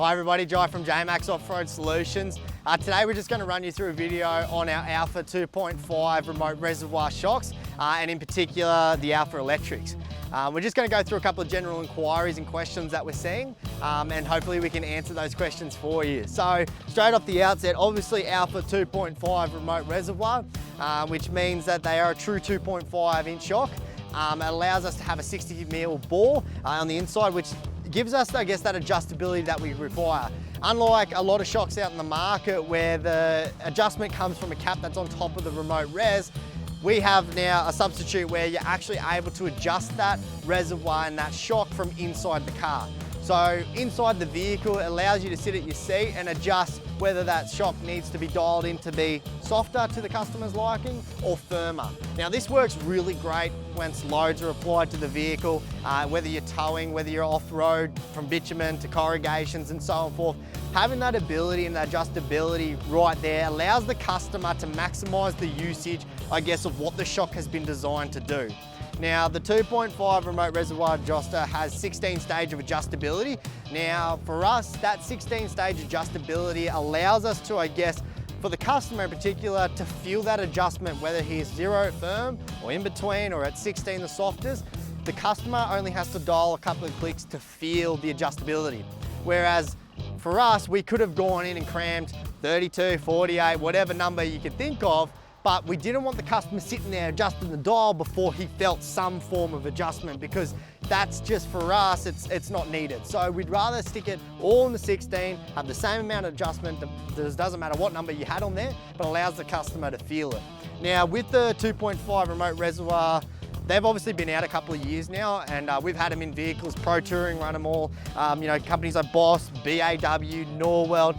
Hi everybody, Jye from JMACX Off-Road Solutions. Today we're just going to run you through a video on our Alpha 2.5 remote reservoir shocks, and in particular the Alpha Electrics. We're just going to go through a couple of general inquiries and questions that we're seeing, and hopefully we can answer those questions for you. So straight off the outset, obviously Alpha 2.5 remote reservoir, which means that they are a true 2.5 inch shock. It allows us to have a 60mm bore on the inside, which gives us, I guess, that adjustability that we require. Unlike a lot of shocks out in the market where the adjustment comes from a cap that's on top of the remote res, we have now a substitute where you're actually able to adjust that reservoir and that shock from inside the car. So inside the vehicle, it allows you to sit at your seat and adjust whether that shock needs to be dialed in to be softer to the customer's liking or firmer. Now this works really great once loads are applied to the vehicle, whether you're towing, whether you're off-road from bitumen to corrugations and so on and forth. Having that ability and adjustability right there allows the customer to maximize the usage, I guess, of what the shock has been designed to do. Now, the 2.5 remote reservoir adjuster has 16 stage of adjustability. Now, for us, that 16 stage adjustability allows us to, I guess, for the customer in particular, to feel that adjustment, whether he's 0 firm or in between or at 16 the softest. The customer only has to dial a couple of clicks to feel the adjustability. Whereas for us, we could have gone in and crammed 32, 48, whatever number you could think of, but we didn't want the customer sitting there adjusting the dial before he felt some form of adjustment, because that's just, for us, it's not needed. So we'd rather stick it all in the 16, have the same amount of adjustment, doesn't matter what number you had on there, but allows the customer to feel it. Now with the 2.5 remote reservoir, they've obviously been out a couple of years now, and we've had them in vehicles, Pro Touring, run them all. You know, companies like Boss, BAW, Norweld,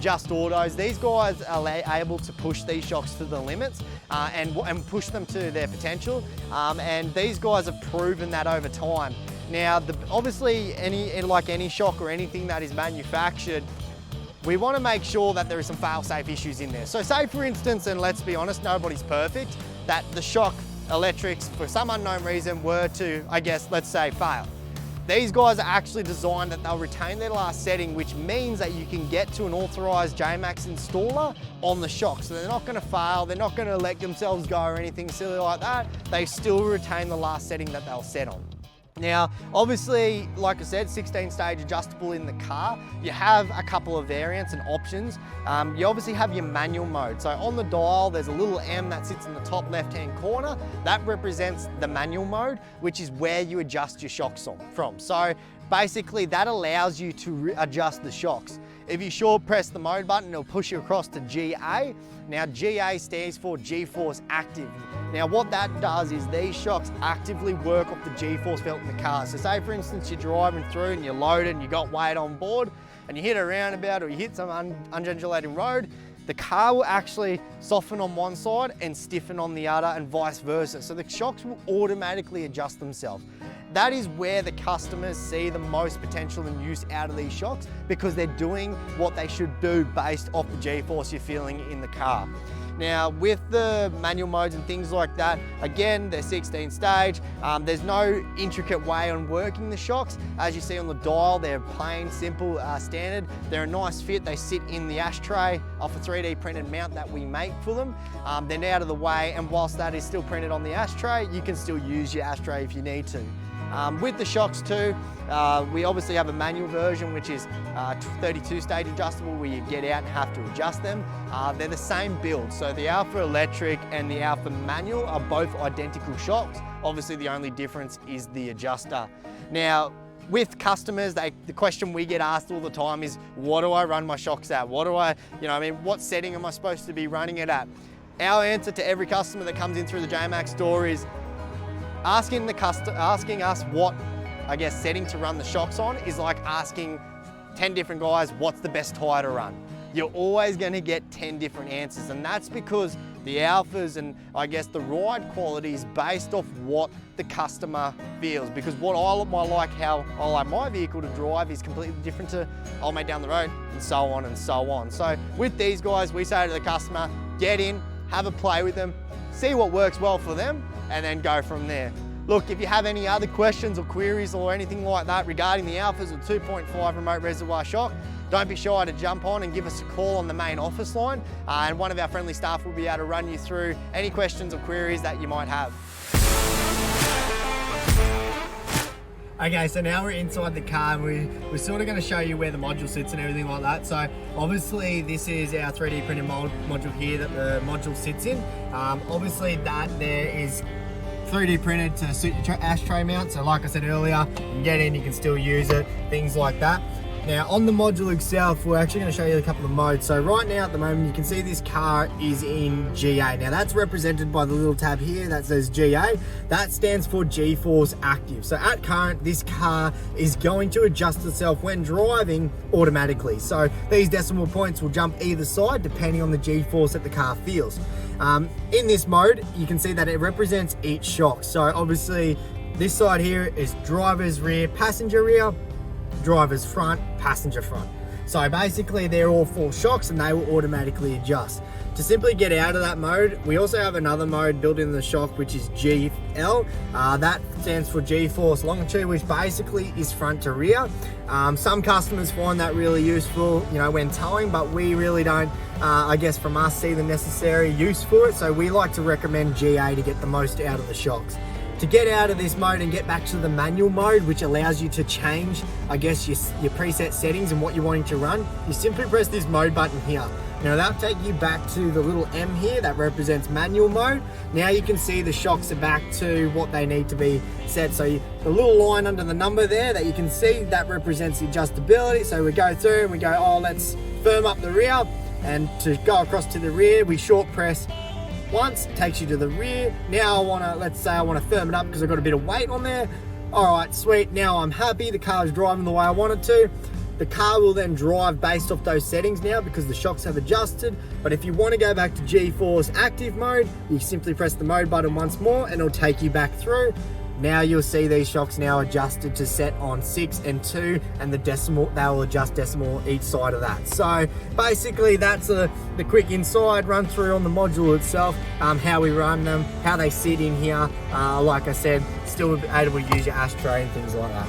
Just Autos. These guys are able to push these shocks to the limits and push them to their potential. And these guys have proven that over time. Now, obviously, like any shock or anything that is manufactured, we want to make sure that there is some fail-safe issues in there. So say, for instance, and let's be honest, nobody's perfect, that the shock electrics, for some unknown reason, were to, I guess, let's say, fail. These guys are actually designed that they'll retain their last setting, which means that you can get to an authorized JMACX installer on the shock. So they're not going to fail, they're not going to let themselves go or anything silly like that. They still retain the last setting that they'll set on. Now, obviously, like I said, 16 stage adjustable in the car. You have a couple of variants and options. You obviously have your manual mode. So on the dial, there's a little M that sits in the top left-hand corner. That represents the manual mode, which is where you adjust your shocks from. So basically, that allows you to adjust the shocks. If you short press the mode button, it'll push you across to GA. Now, GA stands for G-Force Active. Now, what that does is these shocks actively work off the G-Force belt in the car. So say, for instance, you're driving through and you're loaded and you got weight on board and you hit a roundabout or you hit some undulating road, the car will actually soften on one side and stiffen on the other, and vice versa. So the shocks will automatically adjust themselves. That is where the customers see the most potential and use out of these shocks, because they're doing what they should do based off the G-force you're feeling in the car. Now, with the manual modes and things like that, again, they're 16 stage. There's no intricate way on working the shocks. As you see on the dial, they're plain, simple, standard. They're a nice fit. They sit in the ashtray off a 3D printed mount that we make for them. They're out of the way, and whilst that is still printed on the ashtray, you can still use your ashtray if you need to. With the shocks too, we obviously have a manual version, which is 32 stage adjustable, where you get out and have to adjust them. They're the same build, so the Alpha Electric and the Alpha Manual are both identical shocks. Obviously the only difference is the adjuster. Now, with customers, the question we get asked all the time is, what do I run my shocks at? What setting am I supposed to be running it at? Our answer to every customer that comes in through the JMACX store is, asking us what, I guess, setting to run the shocks on is like asking 10 different guys what's the best tire to run. You're always going to get 10 different answers, and that's because the Alphas and, I guess, the ride quality is based off what the customer feels, because what how I like my vehicle to drive is completely different to old mate down the road, and so on and so on. So with these guys, we say to the customer, get in, have a play with them, see what works well for them, and then go from there. Look, if you have any other questions or queries or anything like that regarding the Alphas or 2.5 remote reservoir shock, don't be shy to jump on and give us a call on the main office line, and one of our friendly staff will be able to run you through any questions or queries that you might have. Okay, so now we're inside the car and we're sort of going to show you where the module sits and everything like that. So obviously this is our 3D printed module here that the module sits in. Obviously that there is 3D printed to suit your ashtray mount. So like I said earlier, you can get in, you can still use it, things like that. Now on the module itself, we're actually going to show you a couple of modes. So right now at the moment, you can see this car is in GA. Now that's represented by the little tab here that says GA. That stands for G-Force Active. So at current, this car is going to adjust itself when driving automatically. So these decimal points will jump either side depending on the G-force that the car feels. In this mode, you can see that it represents each shock. So obviously this side here is driver's rear, passenger rear, driver's front, passenger front. So basically they're all 4 shocks and they will automatically adjust. To simply get out of that mode, we also have another mode built in the shock, which is GL. That stands for G-Force Longitude, which basically is front to rear. Some customers find that really useful, you know, when towing, but we really don't, I guess from us, see the necessary use for it. So we like to recommend GA to get the most out of the shocks. To get out of this mode and get back to the manual mode, which allows you to change, I guess, your preset settings and what you're wanting to run, you simply press this mode button here. Now that'll take you back to the little M here that represents manual mode. Now you can see the shocks are back to what they need to be set. So the little line under the number there that you can see, that represents the adjustability. So we go through and we go, oh, let's firm up the rear. And to go across to the rear, we short press once, it takes you to the rear. Now let's say I want to firm it up because I've got a bit of weight on there. All right, sweet, now I'm happy, the car's driving the way I want it to. The car will then drive based off those settings now because the shocks have adjusted. But if you want to go back to G-Force Active mode, you simply press the mode button once more and it'll take you back through. Now you'll see these shocks now adjusted to set on 6 and 2, and the decimal, they will adjust decimal each side of that. So basically that's the quick inside run through on the module itself, how we run them, how they sit in here. Like I said, still able to use your ashtray and things like that.